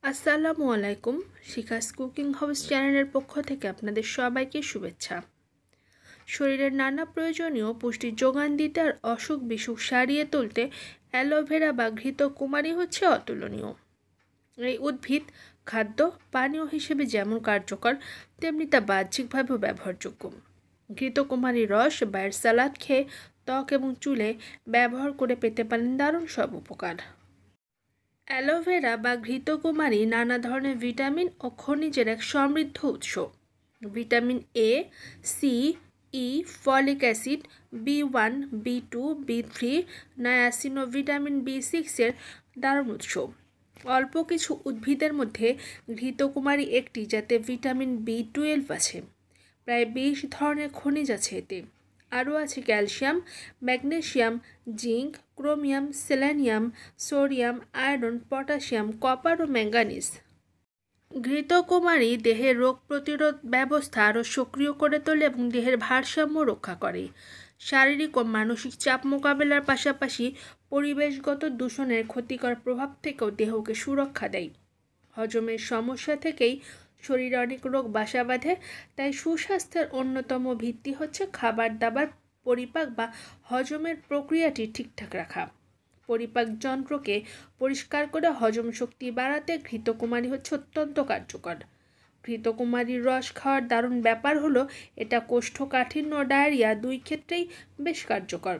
আসসালামু আলাইকুম। Shikha's cooking house চ্যানেলের পক্ষ থেকে আপনাদের সবাইকে শুভেচ্ছা। শরীরের নানা প্রয়োজনীয় পুষ্টির যোগান দিতে আর অসুখ বিসুখ সারিয়ে তুলতে অ্যালোভেরা বা ঘৃতকুমারী হচ্ছে অতুলনীয়। এই উদ্ভিদ খাদ্য পানীয় হিসেবে যেমন কার্যকর, তেমনি তা বাহ্যিকভাবেও ব্যবহারযোগ্য। ঘৃতকুমারীর রস বা এর সালাদ খেয়ে ত্বক এবং চুলে ব্যবহার করে পেতে পারেন দারুণ সব উপকার। অ্যালোভেরা বা ঘৃতকুমারী নানা ধরনের ভিটামিন ও খনিজের এক সমৃদ্ধ উৎস। Vitamin A, C, E, folic acid, B1, B2, B3, niacin ও ভিটামিন B6-এর দারুণ উৎস। অল্প কিছু উদ্ভিদের মধ্যে ঘৃতকুমারী একটি, যাতে ভিটামিন B12 আছে। প্রায় 20 ধরনের খনিজ আছে এতে। আরও আছে calcium, magnesium, zinc, chromium, selenium, sodium, iron, potassium, copper ও ম্যাঙ্গানিজ। ঘৃতকুমারী দেহের রোগ প্রতিরোধ ব্যবস্থা আরও সক্রিয় করে তোলে এবং দেহের ভারসাম্য রক্ষা করে। শারীরিক ও মানসিক চাপ মোকাবেলার পাশাপাশি পরিবেশগত দূষণের ক্ষতিকর প্রভাব থেকেও দেহকে সুরক্ষা দেয়। হজমের সমস্যা থেকেই শরীরে অনেক রোগ বাসা বাঁধে, তাই সুস্বাস্থ্যের অন্যতম ভিত্তি হচ্ছে খাবার দাবার পরিপাক বা হজমের প্রক্রিয়াটি ঠিকঠাক রাখা। পরিপাক যন্ত্রকে পরিষ্কার করে হজম শক্তি বাড়াতে ঘৃতকুমারী হচ্ছে অত্যন্ত কার্যকর। ঘৃতকুমারীর রস খাওয়ার দারুণ ব্যাপার হলো এটা কোষ্ঠকাঠিন্য ও ডায়রিয়া দুই ক্ষেত্রেই বেশ কার্যকর।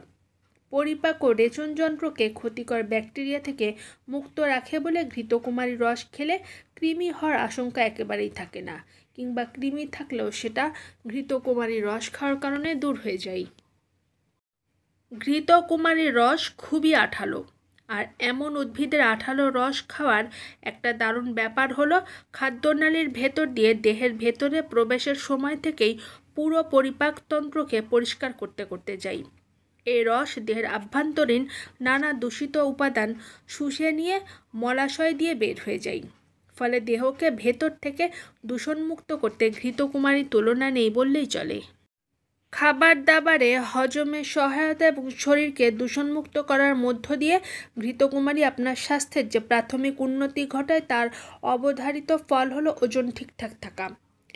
পরিপাক ও রেচন যন্ত্রকে ক্ষতিকর ব্যাকটেরিয়া থেকে মুক্ত রাখে বলে ঘৃতকুমারী রস খেলে কৃমি হওয়ার আশঙ্কা একেবারেই থাকে না, কিংবা কৃমি থাকলেও সেটা ঘৃতকুমারী রস খাওয়ার কারণে দূর হয়ে যায়। ঘৃতকুমারীর রস খুবই আঠালো, আর এমন উদ্ভিদের আঠালো রস খাওয়ার একটা দারুণ ব্যাপার হলো খাদ্যনালীর ভেতর দিয়ে দেহের ভেতরে প্রবেশের সময় থেকেই পুরো পরিপাকতন্ত্রকে পরিষ্কার করতে করতে যায়। এই রস দেহের আভ্যন্তরীণ নানা দূষিত উপাদান শুষে নিয়ে মলাশয় দিয়ে বের হয়ে যায়। ফলে দেহকে ভেতর থেকে দূষণমুক্ত করতে ঘৃতকুমারীর তুলনা নেই বললেই চলে। খাবার দাবারে হজমে সহায়তা এবং শরীরকে দূষণমুক্ত করার মধ্য দিয়ে ঘৃতকুমারী আপনার স্বাস্থ্যের যে প্রাথমিক উন্নতি ঘটায়, তার অবধারিত ফল হলো ওজন ঠিকঠাক থাকা।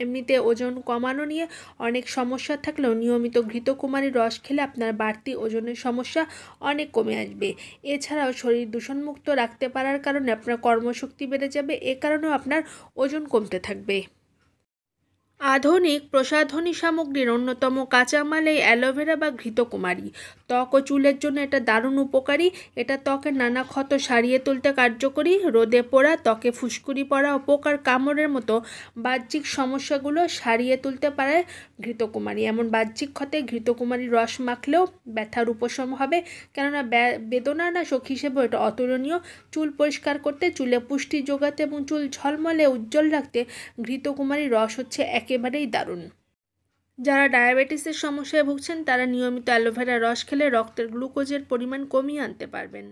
এমনিতে ওজন কমানো নিয়ে অনেক সমস্যা থাকলেও নিয়মিত ঘৃতকুমারী রস খেলে আপনার বাড়তি ওজনের সমস্যা অনেক কমে আসবে। এছাড়াও শরীর দূষণমুক্ত রাখতে পারার কারণে আপনার কর্মশক্তি বেড়ে যাবে, এ কারণেও আপনার ওজন কমতে থাকবে। আধুনিক প্রসাধনী সামগ্রীর অন্যতম কাঁচামাল এই অ্যালোভেরা বা ঘৃতকুমারী। ত্বক ও চুলের জন্য এটা দারুণ উপকারী। এটা ত্বকের নানা ক্ষত সারিয়ে তুলতে কার্যকরী। রোদে পোড়া, ত্বকে ফুসকুড়ি পড়া ও পোকার কামড়ের মতো বাহ্যিক সমস্যাগুলো সারিয়ে তুলতে পারে ঘৃতকুমারী। এমন বাহ্যিক ক্ষতে ঘৃতকুমারীর রস মাখলেও ব্যথার উপশম হবে, কেননা বেদনানাশক হিসেবেও এটা অতুলনীয়। চুল পরিষ্কার করতে, চুলে পুষ্টি যোগাতে এবং চুল ঝলমলে উজ্জ্বল রাখতে ঘৃতকুমারীর রস হচ্ছে একেবারেই দারুণ। যারা ডায়াবেটিসের সমস্যায় ভুগছেন তারা নিয়মিত অ্যালোভেরা রস খেলে রক্তের গ্লুকোজের পরিমাণ কমিয়ে আনতে পারবেন।